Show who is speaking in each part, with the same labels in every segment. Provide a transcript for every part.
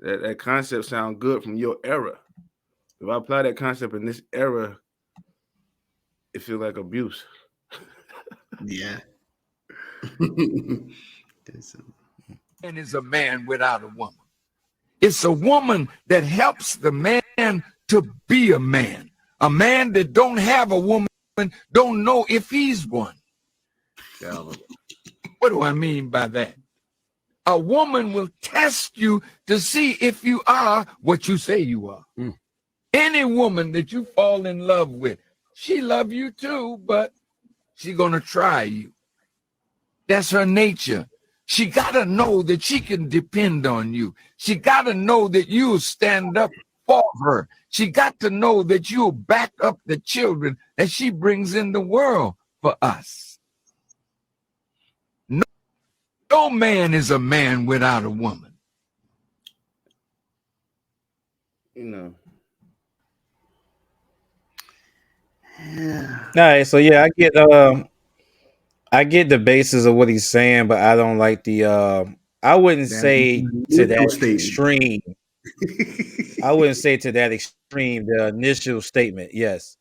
Speaker 1: that concept sound good from your era. If I apply that concept in this era, it feels like abuse.
Speaker 2: Yeah.
Speaker 3: And is a man without a woman. It's a woman that helps the man to be a man. A man that don't have a woman don't know if he's one.
Speaker 1: Calvin.
Speaker 3: What do I mean by that? A woman will test you to see if you are what you say you are. Any woman that you fall in love with, she love you too, but she gonna try you. That's her nature. She gotta know that she can depend on you. She gotta know that you'll stand up for her. She got to know that you'll back up the children that she brings in the world for us. No man is a man without a woman.
Speaker 1: You know.
Speaker 2: Yeah.
Speaker 4: All right, so yeah, I get the basis of what he's saying, but I don't like the I wouldn't say to that extreme. I wouldn't say to that extreme the initial statement, yes.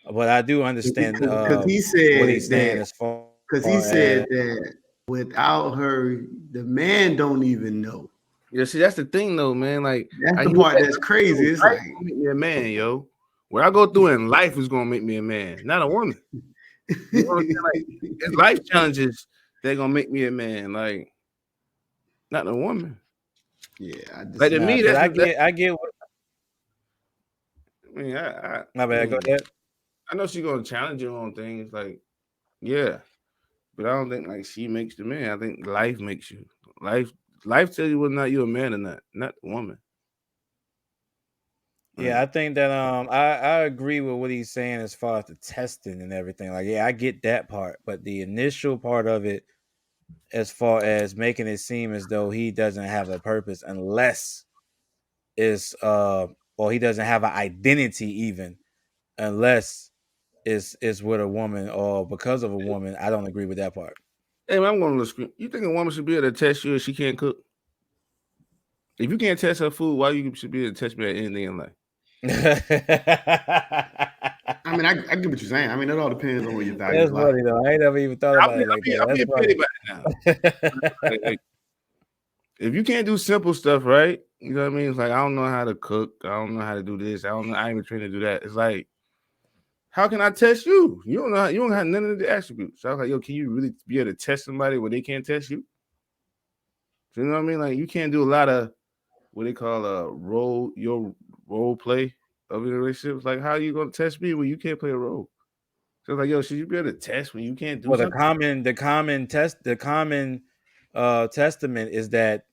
Speaker 4: But I do understand
Speaker 2: because he said
Speaker 4: what he's saying
Speaker 2: that,
Speaker 4: as far
Speaker 2: because he said that without her, the man don't even know.
Speaker 1: Yeah, see, that's the thing though, man. Like
Speaker 2: that's the part that's crazy. It's like
Speaker 1: make me a man, yo. What I go through in life is gonna make me a man, not a woman. You know what I'm saying? Like, it's life challenges they're gonna make me a man, like not a woman.
Speaker 2: Yeah,
Speaker 1: like to me,
Speaker 4: I get what.
Speaker 1: I mean,
Speaker 4: My bad. Go ahead.
Speaker 1: I know she's gonna challenge you on things, like yeah, but I don't think like she makes the man. I think life makes you. Life tells you whether or not you're a man or not the woman.
Speaker 4: Yeah, I think that I agree with what he's saying as far as the testing and everything. Like, yeah, I get that part, but the initial part of it, as far as making it seem as though he doesn't have a purpose unless is or he doesn't have an identity even unless is with a woman or because of a woman, I don't agree with that part.
Speaker 1: Hey, man, I'm going to the screen. You think a woman should be able to test you if she can't cook? If you can't test her food, why you should be able to test me at anything in life?
Speaker 2: I mean, I get what you're saying. I mean, it all depends on what your values
Speaker 4: are. That's funny though. I ain't never even thought about it like that.
Speaker 1: I'm being petty about it now. like, if you can't do simple stuff, right? You know what I mean? It's like, I don't know how to cook. I don't know how to do this. I ain't even trained to do that. It's like, how can I test you? You don't know. You don't have none of the attributes. So I was like, yo, can you really be able to test somebody where they can't test you? So you know what I mean? Like, you can't do a lot of what they call your role play of your relationships. Like, how are you gonna test me when you can't play a role? So like, yo, should you be able to test when you can't do something?
Speaker 4: The common testament is that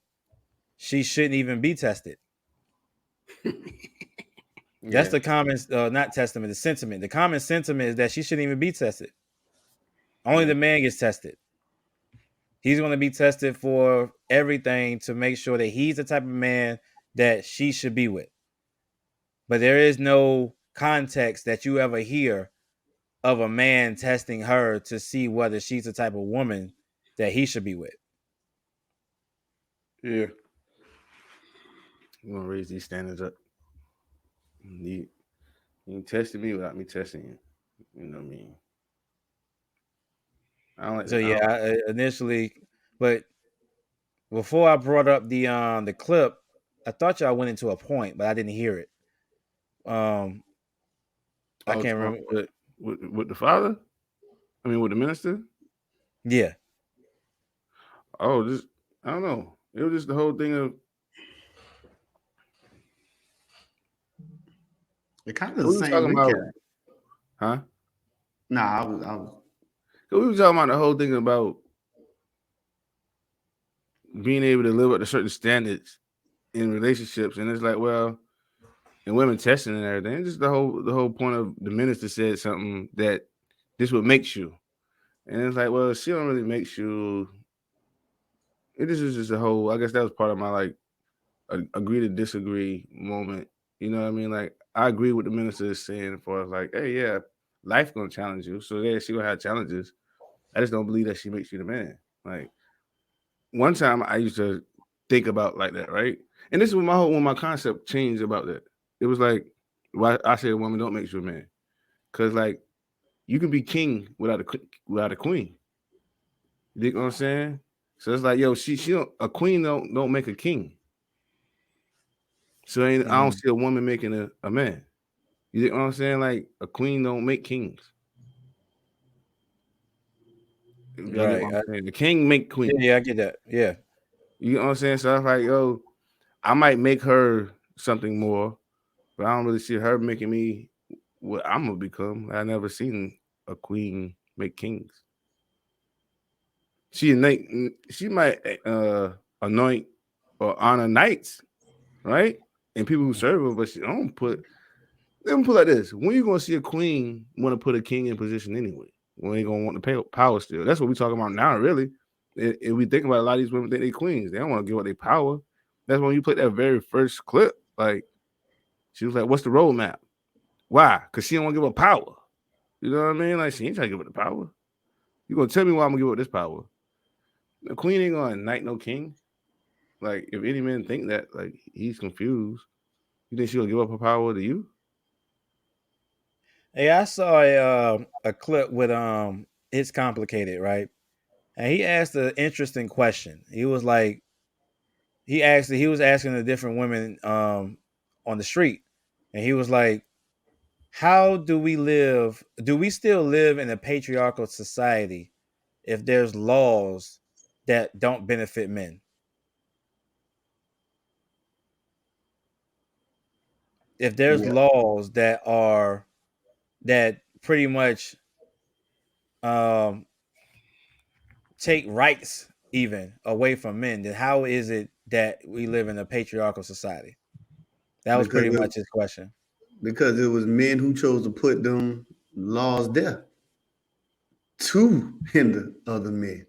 Speaker 4: she shouldn't even be tested. That's the common not testament, the sentiment. The common sentiment is that she shouldn't even be tested. Only the man gets tested. He's going to be tested for everything to make sure that he's the type of man that she should be with. But there is no context that you ever hear of a man testing her to see whether she's the type of woman that he should be with.
Speaker 1: Yeah. I'm going to raise these standards up. You tested me without me testing you. You know what I mean? I don't like
Speaker 4: so yeah, initially, but before I brought up the clip, I thought y'all went into a point, but I didn't hear it. I can't remember
Speaker 1: with the father. I mean, with the minister.
Speaker 4: Yeah.
Speaker 1: Oh, just I don't know. It was just the whole thing of.
Speaker 2: It kind of the same recap.
Speaker 1: Huh?
Speaker 2: Nah, I was.
Speaker 1: We were talking about the whole thing about being able to live up to certain standards in relationships, and it's like, well, and women testing and everything. It's just the whole point of the minister said something that this what makes you, and it's like, well, she don't really make you. This is just a whole. I guess that was part of my like agree to disagree moment. You know what I mean? Like, I agree with the minister is saying for us, like, hey, yeah, life gonna challenge you, so yeah, she gonna have challenges. I just don't believe that she makes you the man. Like, one time I used to think about like that, right? And this is when my concept changed about that. It was like why I say a woman don't make you a man, because like you can be king without a queen. You dig what I'm saying? So it's like, yo, she don't, a queen don't make a king. So I don't see a woman making a man. You dig what I'm saying? Like a queen don't make kings.
Speaker 4: Right.
Speaker 1: What I'm saying? The king make queen.
Speaker 4: Yeah, I get that. Yeah.
Speaker 1: You know what I'm saying? So I was like, yo, I might make her something more, but I don't really see her making me what I'm gonna become. I never seen a queen make kings. She might anoint or honor knights, right? And people who serve her, but she don't put. Let me put it like this: when you gonna see a queen want to put a king in position anyway? When they gonna want the power still? That's what we talking about now, really. And we think about a lot of these women think they queens. They don't want to give up their power. That's when you put that very first clip. Like she was like, "What's the roadmap? Why? Because she don't want to give up power. You know what I mean? Like she ain't trying to give up the power. You gonna tell me why I'm gonna give up this power? The queen ain't gonna knight no king. Like if any man think that, like he's confused. You think she gonna give up her power to you?
Speaker 4: Hey, I saw a clip with It's Complicated, right? And he asked an interesting question. He was like, he was asking the different women on the street, and he was like, how do we live? Do we still live in a patriarchal society if there's laws that don't benefit men? If there's
Speaker 2: Yeah.
Speaker 4: laws that pretty much um take rights even away from men, then how is it that we live in a patriarchal society? That was
Speaker 2: Because
Speaker 4: pretty much his question.
Speaker 2: it was men who chose to put them laws there to hinder other men.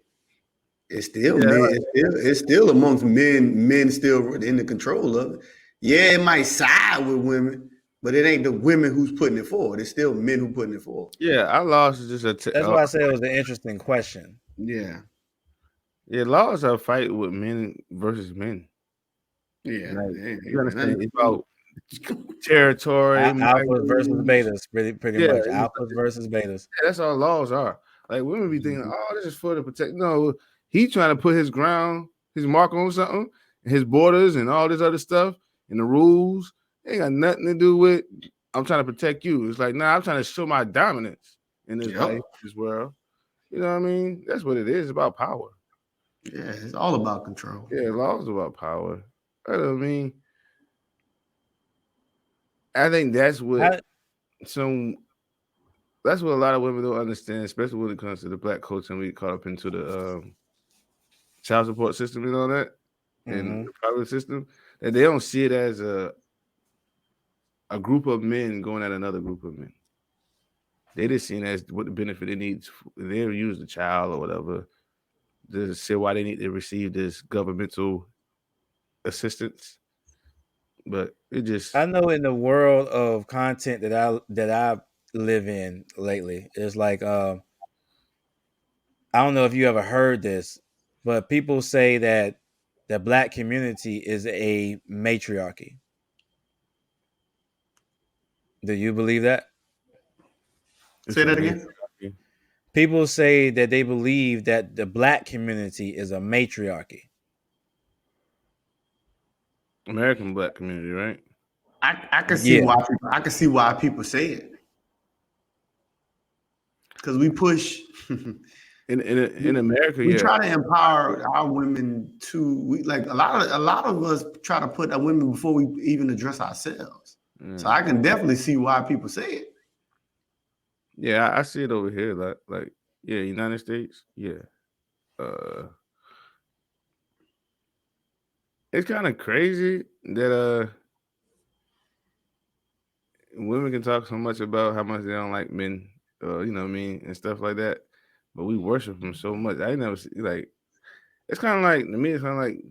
Speaker 2: It's still
Speaker 1: Yeah,
Speaker 2: men. It's still amongst men. Men still in the control of it. Yeah, it might side with women, but it ain't the women who's putting it forward. It's still men who putting it forward.
Speaker 1: yeah. Our laws is just
Speaker 4: That's why I said it was an interesting question.
Speaker 2: Yeah,
Speaker 1: yeah. Laws are a fight with men versus men.
Speaker 2: yeah.
Speaker 1: Like you
Speaker 2: Ain't got nothing
Speaker 1: understand?
Speaker 2: to
Speaker 1: It's
Speaker 2: do.
Speaker 1: about territory,
Speaker 4: Alphas versus
Speaker 1: migrants.
Speaker 4: betas, pretty
Speaker 1: Yeah,
Speaker 4: much. Alphas versus betas.
Speaker 1: that's all laws are. Like women be thinking, oh, this is for the protect. No, he trying to put his ground, his mark on something, and his borders and all this other stuff and the rules. They ain't got nothing to do with. I'm trying to protect you. It's like, nah, I'm trying to show my dominance in this life,
Speaker 2: Yep.
Speaker 1: this world. You know what I mean? That's what it is. It's about power.
Speaker 2: Yeah, it's all about control.
Speaker 1: Yeah, laws about power. I mean, I think
Speaker 4: How,
Speaker 1: some that's what a lot of women don't understand, especially when it comes to the black culture and we caught up into the child support system and all that, and the private system, that they don't see it as a group of men going at another group of men. They just see it as what the benefit it needs. They use the child or whatever to say why they need to receive this governmental assistance. But it just
Speaker 4: I know in the world of content that I live in lately, it's like I don't know if you ever heard this, but people say that the black community is a matriarchy. Do you believe that?
Speaker 1: it's
Speaker 2: Say that
Speaker 1: amazing.
Speaker 2: again.
Speaker 4: People say that they believe that the black community is a matriarchy.
Speaker 1: American black community, right?
Speaker 2: I can see
Speaker 4: Yeah.
Speaker 2: why people say it because we push.
Speaker 1: In America,
Speaker 2: We
Speaker 1: yeah.
Speaker 2: try to empower our women to we like a lot of us try to put our women before we even address ourselves. So I can definitely see why people say it.
Speaker 1: Yeah, I see it over here. Like, yeah, United States, yeah. It's kind of crazy that women can talk so much about how much they don't like men, you know what I mean, and stuff like that. But we worship them so much. I never see like it's kind of like to me. It's kind of like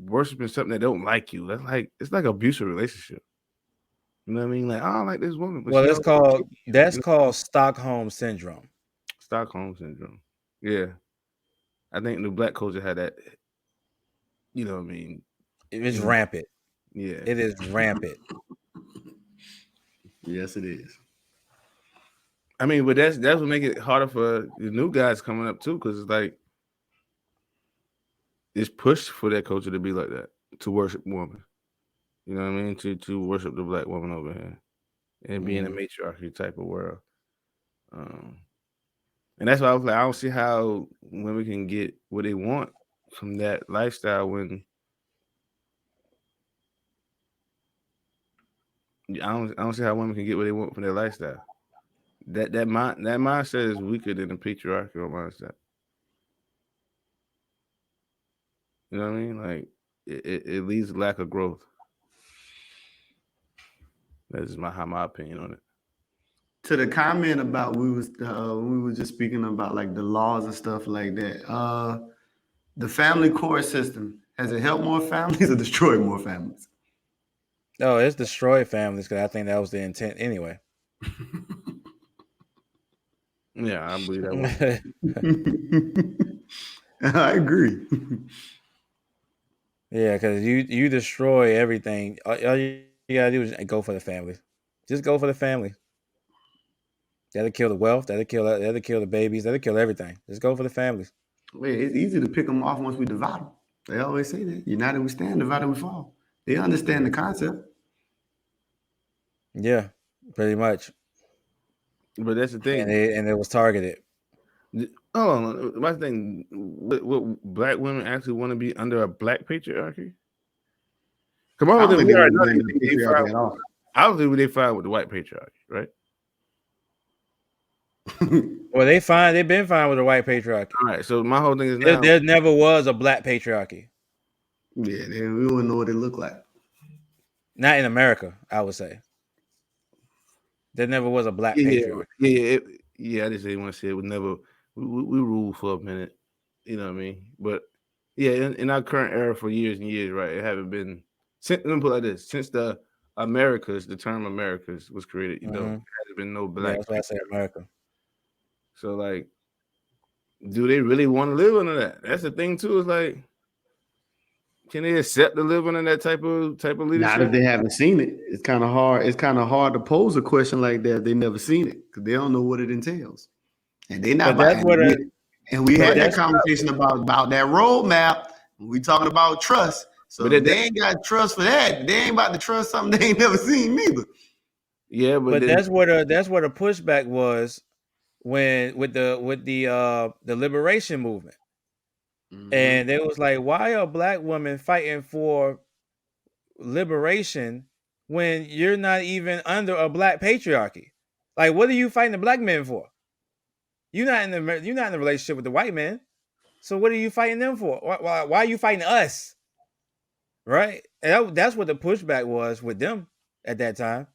Speaker 1: worshiping something that don't like you. That's like it's like abusive relationship. You know what I mean? Like I don't like this woman, but
Speaker 4: Well,
Speaker 1: she
Speaker 4: it's
Speaker 1: don't.
Speaker 4: called
Speaker 1: You
Speaker 4: that's
Speaker 1: know,
Speaker 4: called Stockholm syndrome.
Speaker 1: Stockholm syndrome. Yeah, I think the black culture had that. You know what I mean?
Speaker 4: It's rampant.
Speaker 1: Yeah.
Speaker 4: It is rampant.
Speaker 2: Yes, it is.
Speaker 1: I mean, but that's what make it harder for the new guys coming up too, because it's like it's pushed for that culture to be like that, to worship woman. You know what I mean? To worship the black woman over here and be in a matriarchy type of world. And that's why I was like, I don't see how women can get what they want from that lifestyle when I don't see how women can get what they want from their lifestyle. That mindset is weaker than the patriarchal mindset. You know what I mean? Like it leads to lack of growth. That's just my opinion on it.
Speaker 2: To the comment about we were just speaking about like the laws and stuff like that. The family court system, has it helped more families or destroyed more families?
Speaker 4: No, it's destroyed families because I think that was the intent anyway.
Speaker 1: Yeah, I believe that was.
Speaker 2: I agree.
Speaker 4: Yeah, because you destroy everything. All you gotta do is go for the family. Just go for the family. That'll kill the wealth. That'll kill the babies. That'll kill everything. Just go for the families.
Speaker 2: Wait, it's easy to pick them off once we divide them. They always say that. United we stand, divided we fall. They understand the concept.
Speaker 4: Yeah, pretty much.
Speaker 1: But that's the thing.
Speaker 4: And it was targeted.
Speaker 1: Oh, my thing. What black women actually want to be under a black patriarchy? Come on,
Speaker 2: I don't think
Speaker 1: we
Speaker 2: they
Speaker 1: already
Speaker 2: want to
Speaker 1: know
Speaker 2: blend the patriarchy at all.
Speaker 1: I don't think they fine with the white patriarchy, right?
Speaker 4: Well, they've been fine with the white patriarchy.
Speaker 1: All right. So my whole thing is now
Speaker 4: There never was a black patriarchy.
Speaker 2: Yeah, we wouldn't know what it looked like.
Speaker 4: Not in America, I would say. There never was a black patriarchy.
Speaker 1: Yeah. I just didn't want to say it would never. We ruled for a minute, you know what I mean? But yeah, in our current era for years and years, right? It haven't been. Let me put it like this: since the term Americas was created, there hasn't been no black.
Speaker 4: Yeah, that's why I say America.
Speaker 1: So like, do they really want to live under that? That's the thing too. Is like, can they accept to live under that type of leadership?
Speaker 2: Not if they haven't seen it. It's kind of hard. It's kind of hard to pose a question like that if they never seen it because they don't know what it entails, and they not. And we had that conversation about that roadmap. We talking about trust. So if they ain't got trust for that, they ain't about to trust something they ain't never seen neither.
Speaker 1: Yeah,
Speaker 4: but that's where the pushback was when with the liberation movement. And it was like, why are black women fighting for liberation when you're not even under a black patriarchy? Like, what are you fighting the black men for? You're not in the relationship with the white men. So what are you fighting them for? Why are you fighting us? Right? And that's what the pushback was with them at that time.